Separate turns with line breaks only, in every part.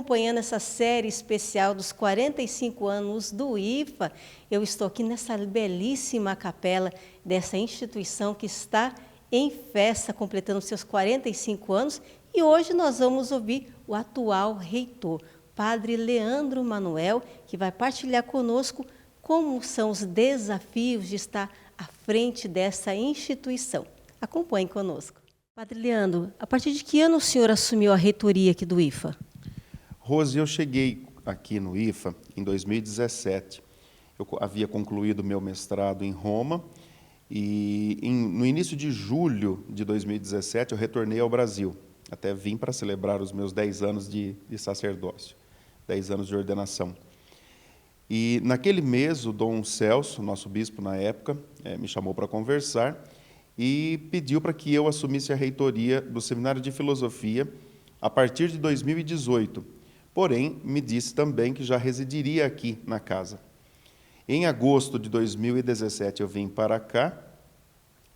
acompanhando essa série especial dos 45 anos do IFA. Eu estou aqui nessa belíssima capela dessa instituição que está em festa, completando seus 45 anos. E hoje nós vamos ouvir o atual reitor, Padre Leandro Manuel, que vai partilhar conosco como são os desafios de estar à frente dessa instituição. Acompanhe conosco. Padre Leandro, a partir de que ano o senhor assumiu a reitoria aqui do IFA?
Rose, eu cheguei aqui no IFA em 2017. Eu havia concluído meu mestrado em Roma e no início de julho de 2017 eu retornei ao Brasil. Até vim para celebrar os meus 10 anos de sacerdócio, 10 anos de ordenação. E naquele mês o Dom Celso, nosso bispo na época, me chamou para conversar e pediu para que eu assumisse a reitoria do Seminário de Filosofia a partir de 2018. Porém, me disse também que já residiria aqui na casa. Em agosto de 2017 eu vim para cá.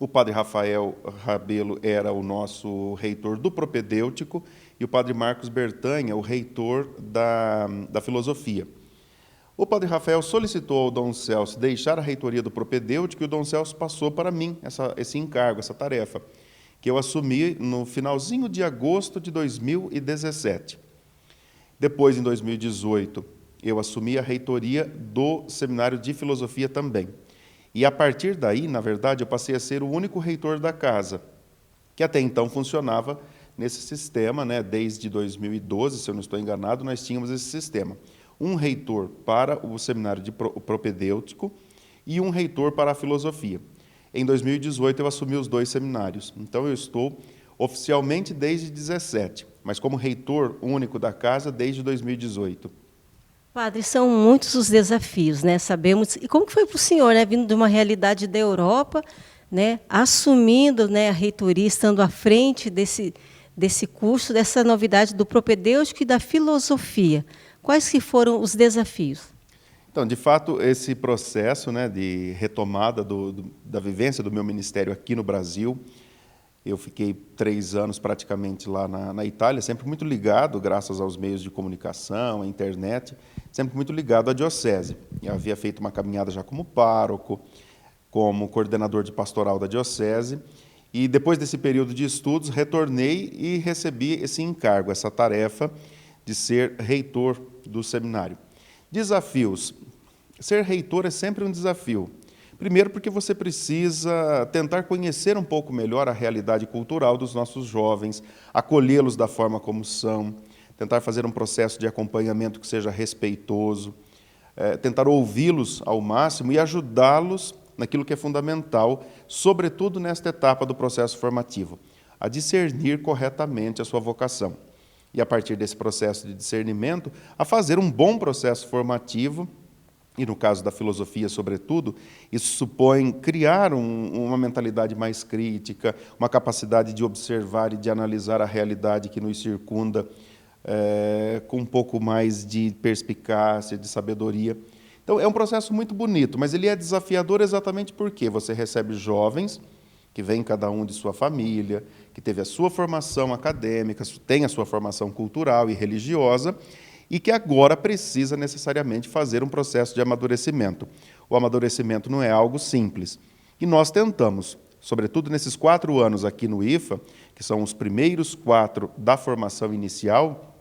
O padre Rafael Rabelo era o nosso reitor do propedêutico e o padre Marcos Bertanha, o reitor da filosofia. O padre Rafael solicitou ao Dom Celso deixar a reitoria do propedêutico e o Dom Celso passou para mim esse encargo, essa tarefa, que eu assumi no finalzinho de agosto de 2017. Depois, em 2018, eu assumi a reitoria do Seminário de Filosofia também. E, a partir daí, na verdade, eu passei a ser o único reitor da casa, que até então funcionava nesse sistema, né? Desde 2012, se eu não estou enganado, nós tínhamos esse sistema. Um reitor para o Seminário de Propedêutico e um reitor para a Filosofia. Em 2018, eu assumi os dois seminários. Então, eu estou oficialmente desde 2017, mas como reitor único da casa desde 2018.
Padre, são muitos os desafios, né? Sabemos. E como que foi para o senhor, né? Vindo de uma realidade da Europa, né? Assumindo, né, a reitoria, estando à frente desse curso, dessa novidade do propedêutico e da filosofia. Quais que foram os desafios?
Então, de fato, esse processo, né, de retomada da vivência do meu ministério aqui no Brasil, eu fiquei 3 anos praticamente lá na Itália, sempre muito ligado, graças aos meios de comunicação, à internet, sempre muito ligado à diocese. Eu havia feito uma caminhada já como pároco, como coordenador de pastoral da diocese, e depois desse período de estudos, retornei e recebi esse encargo, essa tarefa de ser reitor do seminário. Desafios. Ser reitor é sempre um desafio. Primeiro, porque você precisa tentar conhecer um pouco melhor a realidade cultural dos nossos jovens, acolhê-los da forma como são, tentar fazer um processo de acompanhamento que seja respeitoso, tentar ouvi-los ao máximo e ajudá-los naquilo que é fundamental, sobretudo nesta etapa do processo formativo, a discernir corretamente a sua vocação. E, a partir desse processo de discernimento, a fazer um bom processo formativo, e no caso da filosofia, sobretudo, isso supõe criar uma mentalidade mais crítica, uma capacidade de observar e de analisar a realidade que nos circunda com um pouco mais de perspicácia, de sabedoria. Então, é um processo muito bonito, mas ele é desafiador exatamente porque você recebe jovens que vêm cada um de sua família, que teve a sua formação acadêmica, tem a sua formação cultural e religiosa, e que agora precisa necessariamente fazer um processo de amadurecimento. O amadurecimento não é algo simples. E nós tentamos, sobretudo nesses 4 anos aqui no IFA, que são os primeiros 4 da formação inicial,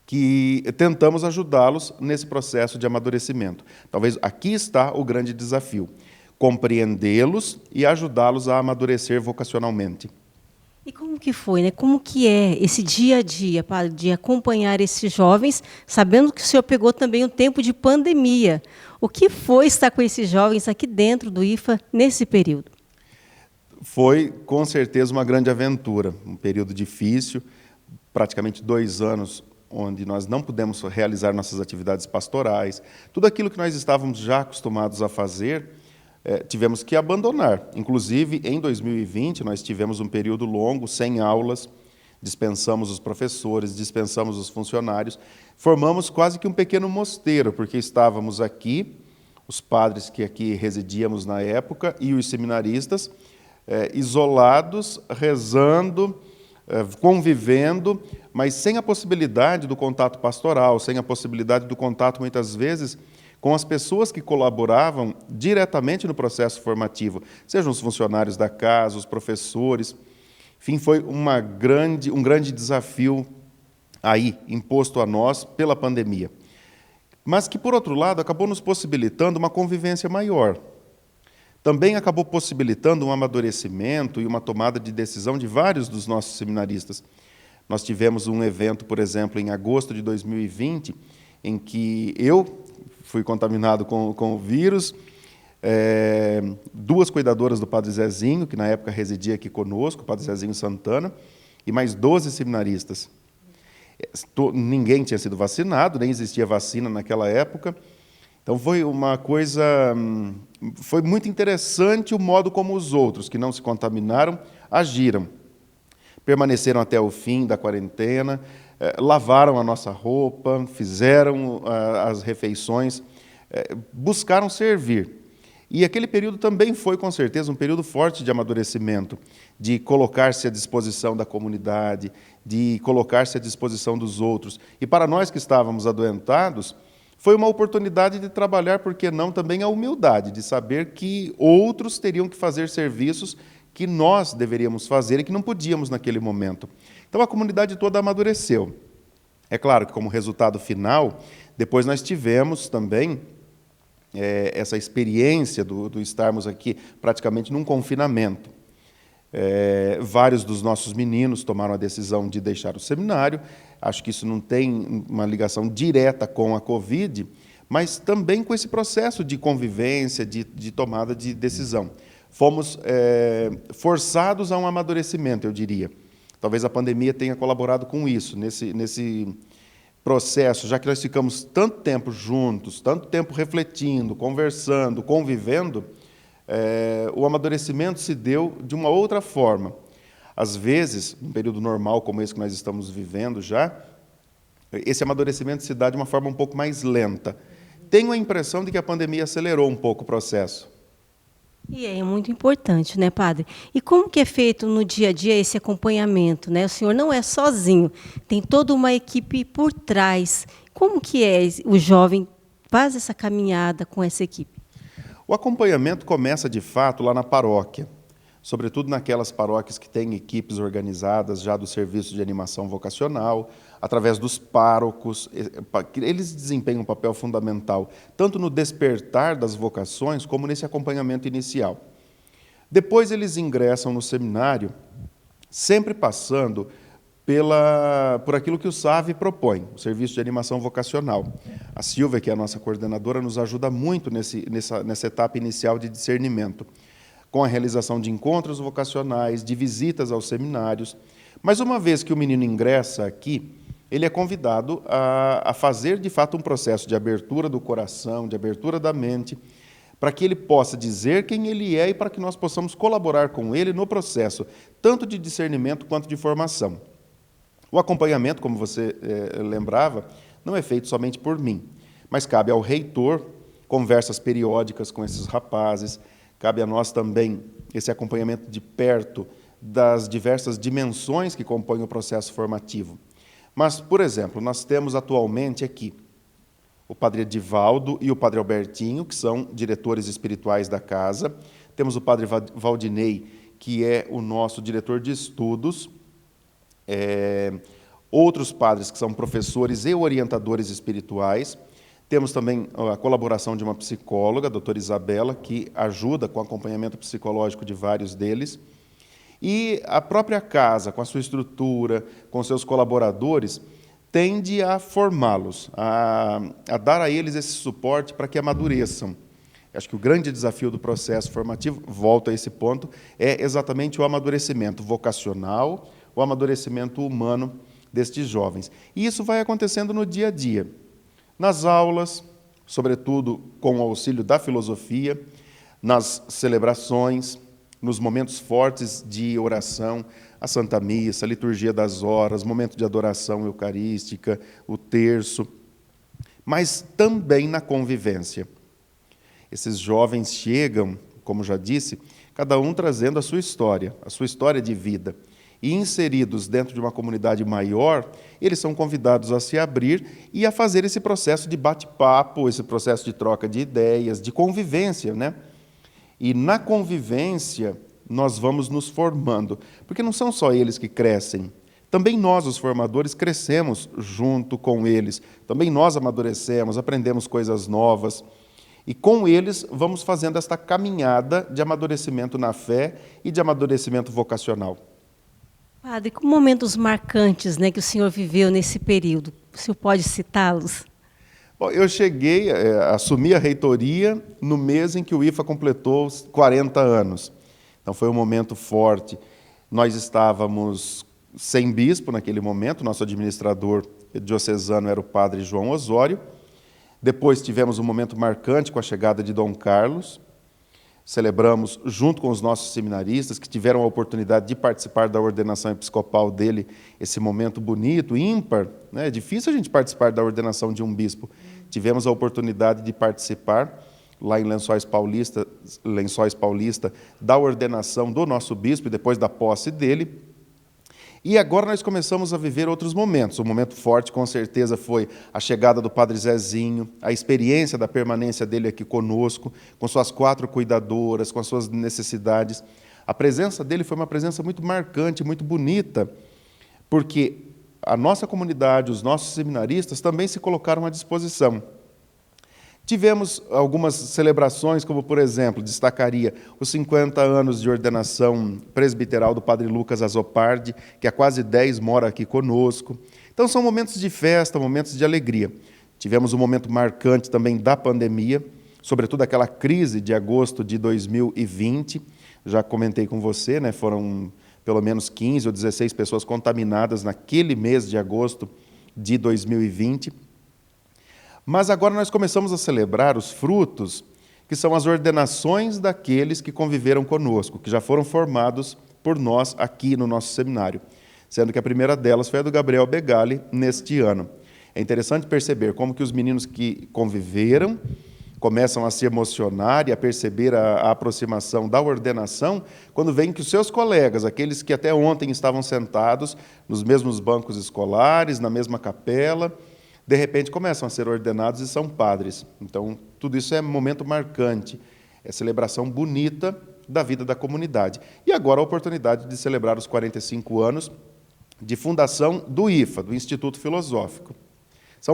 que tentamos ajudá-los nesse processo de amadurecimento. Talvez aqui está o grande desafio, compreendê-los e ajudá-los a amadurecer vocacionalmente.
E como que foi, né? Como que é esse dia a dia, padre, de acompanhar esses jovens, sabendo que o senhor pegou também um tempo de pandemia? O que foi estar com esses jovens aqui dentro do IFA nesse período?
Foi, com certeza, uma grande aventura, um período difícil, praticamente 2 anos, onde nós não pudemos realizar nossas atividades pastorais. Tudo aquilo que nós estávamos já acostumados a fazer, tivemos que abandonar. Inclusive, em 2020, nós tivemos um período longo, sem aulas, dispensamos os professores, dispensamos os funcionários, formamos quase que um pequeno mosteiro, porque estávamos aqui, os padres que aqui residíamos na época, e os seminaristas, isolados, rezando, convivendo, mas sem a possibilidade do contato pastoral, sem a possibilidade do contato, muitas vezes, com as pessoas que colaboravam diretamente no processo formativo, sejam os funcionários da casa, os professores. Enfim, foi um grande desafio aí imposto a nós pela pandemia. Mas que, por outro lado, acabou nos possibilitando uma convivência maior. Também acabou possibilitando um amadurecimento e uma tomada de decisão de vários dos nossos seminaristas. Nós tivemos um evento, por exemplo, em agosto de 2020, em que eu fui contaminado com o vírus, duas cuidadoras do Padre Zezinho, que na época residia aqui conosco, o Padre Zezinho Santana, e mais 12 seminaristas. Ninguém tinha sido vacinado, nem existia vacina naquela época. Então foi uma coisa, foi muito interessante o modo como os outros, que não se contaminaram, agiram. Permaneceram até o fim da quarentena, lavaram a nossa roupa, fizeram as refeições, buscaram servir. E aquele período também foi, com certeza, um período forte de amadurecimento, de colocar-se à disposição da comunidade, de colocar-se à disposição dos outros. E para nós que estávamos adoentados, foi uma oportunidade de trabalhar, por que não, também a humildade, de saber que outros teriam que fazer serviços que nós deveríamos fazer e que não podíamos naquele momento. Então, a comunidade toda amadureceu. É claro que, como resultado final, depois nós tivemos também essa experiência do estarmos aqui praticamente num confinamento. Vários dos nossos meninos tomaram a decisão de deixar o seminário. Acho que isso não tem uma ligação direta com a Covid, mas também com esse processo de convivência, de tomada de decisão. Fomos forçados a um amadurecimento, eu diria. Talvez a pandemia tenha colaborado com isso, nesse processo, já que nós ficamos tanto tempo juntos, tanto tempo refletindo, conversando, convivendo, o amadurecimento se deu de uma outra forma. Às vezes, num período normal como esse que nós estamos vivendo já, esse amadurecimento se dá de uma forma um pouco mais lenta. Tenho a impressão de que a pandemia acelerou um pouco o processo.
E é muito importante, né, padre? E como que é feito no dia a dia esse acompanhamento, né? O senhor não é sozinho, tem toda uma equipe por trás. Como que o jovem faz essa caminhada com essa equipe?
O acompanhamento começa, de fato, lá na paróquia, sobretudo naquelas paróquias que têm equipes organizadas já do serviço de animação vocacional, através dos párocos. Eles desempenham um papel fundamental, tanto no despertar das vocações, como nesse acompanhamento inicial. Depois eles ingressam no seminário, sempre passando por aquilo que o SAV propõe, o Serviço de Animação Vocacional. A Silvia, que é a nossa coordenadora, nos ajuda muito nessa etapa inicial de discernimento, com a realização de encontros vocacionais, de visitas aos seminários. Mas uma vez que o menino ingressa aqui, ele é convidado a fazer, de fato, um processo de abertura do coração, de abertura da mente, para que ele possa dizer quem ele é e para que nós possamos colaborar com ele no processo, tanto de discernimento quanto de formação. O acompanhamento, como você lembrava, não é feito somente por mim, mas cabe ao reitor conversas periódicas com esses rapazes, cabe a nós também esse acompanhamento de perto das diversas dimensões que compõem o processo formativo. Mas, por exemplo, nós temos atualmente aqui o padre Edivaldo e o padre Albertinho, que são diretores espirituais da casa. Temos o padre Valdinei, que é o nosso diretor de estudos. Outros padres que são professores e orientadores espirituais. Temos também a colaboração de uma psicóloga, a doutora Isabela, que ajuda com o acompanhamento psicológico de vários deles. E a própria casa, com a sua estrutura, com seus colaboradores, tende a formá-los, a dar a eles esse suporte para que amadureçam. Acho que o grande desafio do processo formativo, volto a esse ponto, é exatamente o amadurecimento vocacional, o amadurecimento humano destes jovens. E isso vai acontecendo no dia a dia, nas aulas, sobretudo com o auxílio da filosofia, nas celebrações, nos momentos fortes de oração, a Santa Missa, a liturgia das horas, momento de adoração eucarística, o terço, mas também na convivência. Esses jovens chegam, como já disse, cada um trazendo a sua história de vida. e inseridos dentro de uma comunidade maior, eles são convidados a se abrir e a fazer esse processo de bate-papo, esse processo de troca de ideias, de convivência, né? E na convivência nós vamos nos formando, porque não são só eles que crescem, também nós, os formadores, crescemos junto com eles, também nós amadurecemos, aprendemos coisas novas, e com eles vamos fazendo esta caminhada de amadurecimento na fé e de amadurecimento vocacional.
Padre, que momentos marcantes, né, que o senhor viveu nesse período? O senhor pode citá-los?
Bom, eu cheguei, assumi a reitoria no mês em que o IFA completou 40 anos. Então foi um momento forte. Nós estávamos sem bispo naquele momento, nosso administrador diocesano era o padre João Osório. Depois tivemos um momento marcante com a chegada de Dom Carlos. Celebramos junto com os nossos seminaristas, que tiveram a oportunidade de participar da ordenação episcopal dele, esse momento bonito, ímpar, né? É difícil a gente participar da ordenação de um bispo. Tivemos a oportunidade de participar, lá em Lençóis Paulista, da ordenação do nosso bispo e depois da posse dele. E agora nós começamos a viver outros momentos. Um momento forte, com certeza, foi a chegada do Padre Zezinho, a experiência da permanência dele aqui conosco, com suas 4 cuidadoras, com as suas necessidades. A presença dele foi uma presença muito marcante, muito bonita, porque a nossa comunidade, os nossos seminaristas, também se colocaram à disposição. Tivemos algumas celebrações, como, por exemplo, destacaria os 50 anos de ordenação presbiteral do Padre Lucas Azopardi, que há quase 10 mora aqui conosco. Então, são momentos de festa, momentos de alegria. Tivemos um momento marcante também da pandemia, sobretudo aquela crise de agosto de 2020. Já comentei com você, né? Foram pelo menos 15 ou 16 pessoas contaminadas naquele mês de agosto de 2020. Mas agora nós começamos a celebrar os frutos, que são as ordenações daqueles que conviveram conosco, que já foram formados por nós aqui no nosso seminário, sendo que a primeira delas foi a do Gabriel Begali neste ano. É interessante perceber como que os meninos que conviveram começam a se emocionar e a perceber a aproximação da ordenação, quando veem que os seus colegas, aqueles que até ontem estavam sentados nos mesmos bancos escolares, na mesma capela, de repente começam a ser ordenados e são padres. Então, tudo isso é momento marcante, é celebração bonita da vida da comunidade. E agora a oportunidade de celebrar os 45 anos de fundação do IFA, do Instituto Filosófico. São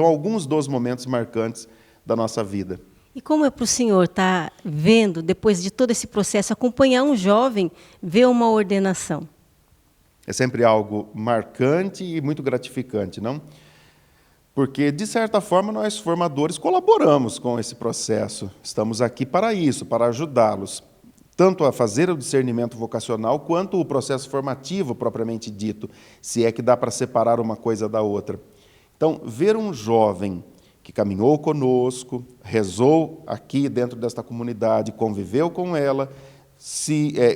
alguns dos momentos marcantes da nossa vida.
E como é para o senhor estar vendo, depois de todo esse processo, acompanhar um jovem ver uma ordenação?
É sempre algo marcante e muito gratificante, não? Porque, de certa forma, nós, formadores, colaboramos com esse processo. Estamos aqui para isso, para ajudá-los, tanto a fazer o discernimento vocacional, quanto o processo formativo, propriamente dito, se é que dá para separar uma coisa da outra. Então, ver um jovem que caminhou conosco, rezou aqui dentro desta comunidade, conviveu com ela,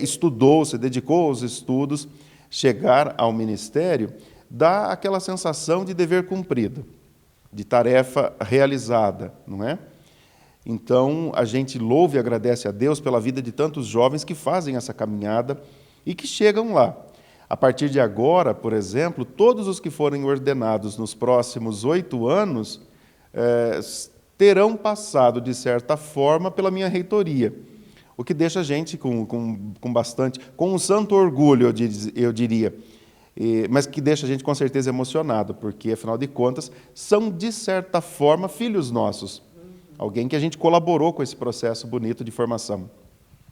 estudou, se dedicou aos estudos, chegar ao ministério, dá aquela sensação de dever cumprido, de tarefa realizada, não é? Então, a gente louva e agradece a Deus pela vida de tantos jovens que fazem essa caminhada e que chegam lá. A partir de agora, por exemplo, todos os que forem ordenados nos próximos 8 anos terão passado, de certa forma, pela minha reitoria, o que deixa a gente com um santo orgulho, eu diria, mas que deixa a gente com certeza emocionado, porque, afinal de contas, são, de certa forma, filhos nossos. Alguém que a gente colaborou com esse processo bonito de formação.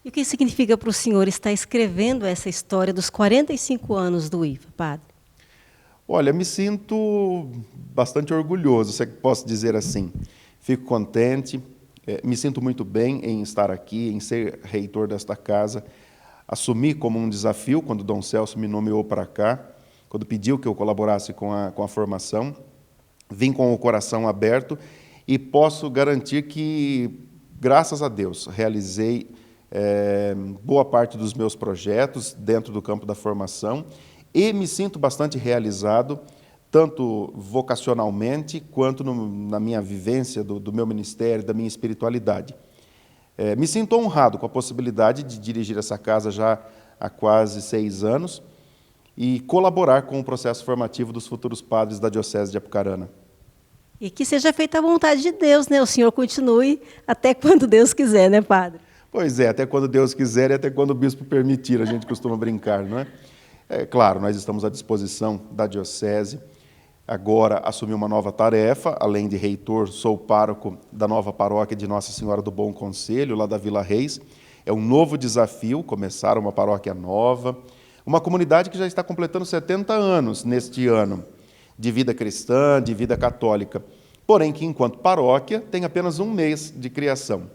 E o que significa para o senhor estar escrevendo essa história dos 45 anos do IFA, padre?
Olha, me sinto bastante orgulhoso, se é que posso dizer assim. Fico contente, me sinto muito bem em estar aqui, em ser reitor desta casa. Assumi como um desafio, quando Dom Celso me nomeou para cá, quando pediu que eu colaborasse com a formação. Vim com o coração aberto e posso garantir que, graças a Deus, realizei boa parte dos meus projetos dentro do campo da formação e me sinto bastante realizado, tanto vocacionalmente, quanto na minha vivência do meu ministério, da minha espiritualidade. Me sinto honrado com a possibilidade de dirigir essa casa já há quase 6 anos e colaborar com o processo formativo dos futuros padres da Diocese de Apucarana.
E que seja feita a vontade de Deus, né? O senhor continue até quando Deus quiser, né, padre?
Pois é, até quando Deus quiser e até quando o bispo permitir, a gente costuma brincar, não é? É claro, nós estamos à disposição da Diocese. Agora assumi uma nova tarefa, além de reitor, sou pároco da nova paróquia de Nossa Senhora do Bom Conselho, lá da Vila Reis. É um novo desafio, começar uma paróquia nova, uma comunidade que já está completando 70 anos neste ano, de vida cristã, de vida católica. Porém, que enquanto paróquia tem apenas um mês de criação.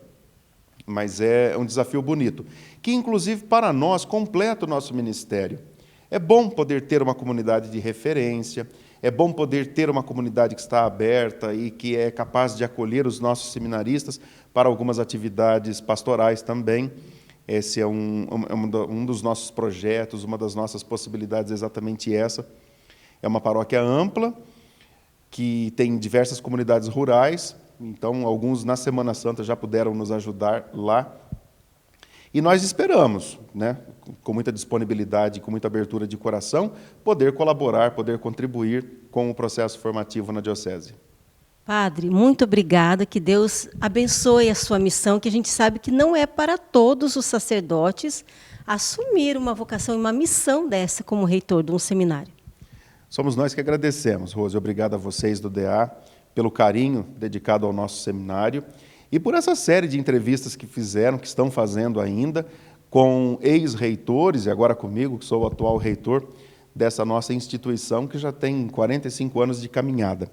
Mas é um desafio bonito, que inclusive para nós completa o nosso ministério. É bom poder ter uma comunidade de referência, é bom poder ter uma comunidade que está aberta e que é capaz de acolher os nossos seminaristas para algumas atividades pastorais também. Esse é um dos nossos projetos, uma das nossas possibilidades é exatamente essa. É uma paróquia ampla, que tem diversas comunidades rurais, então alguns na Semana Santa já puderam nos ajudar lá. E nós esperamos, né, com muita disponibilidade, com muita abertura de coração, poder colaborar, poder contribuir com o processo formativo na Diocese.
Padre, muito obrigada, que Deus abençoe a sua missão, que a gente sabe que não é para todos os sacerdotes assumir uma vocação e uma missão dessa como reitor de um seminário.
Somos nós que agradecemos, Rose. Obrigado a vocês do DA pelo carinho dedicado ao nosso seminário e por essa série de entrevistas que fizeram, que estão fazendo ainda, com ex-reitores, e agora comigo, que sou o atual reitor dessa nossa instituição, que já tem 45 anos de caminhada.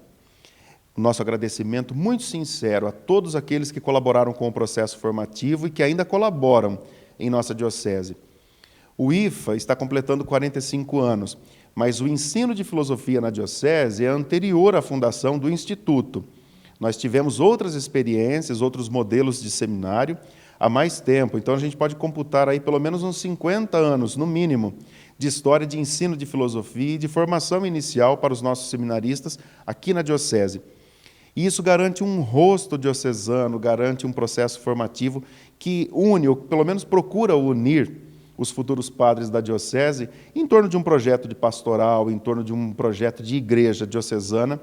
Nosso agradecimento muito sincero a todos aqueles que colaboraram com o processo formativo e que ainda colaboram em nossa diocese. O IFA está completando 45 anos, mas o ensino de filosofia na diocese é anterior à fundação do Instituto. Nós tivemos outras experiências, outros modelos de seminário há mais tempo, então a gente pode computar aí pelo menos uns 50 anos, no mínimo, de história de ensino de filosofia e de formação inicial para os nossos seminaristas aqui na diocese. E isso garante um rosto diocesano, garante um processo formativo que une, ou pelo menos procura unir, os futuros padres da diocese em torno de um projeto de pastoral, em torno de um projeto de igreja diocesana,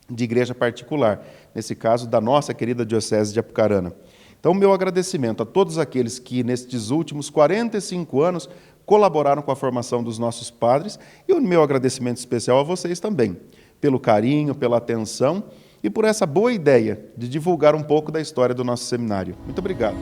de igreja particular, nesse caso da nossa querida Diocese de Apucarana. Então, meu agradecimento a todos aqueles que, nestes últimos 45 anos, colaboraram com a formação dos nossos padres, e o meu agradecimento especial a vocês também, pelo carinho, pela atenção e por essa boa ideia de divulgar um pouco da história do nosso seminário. Muito obrigado.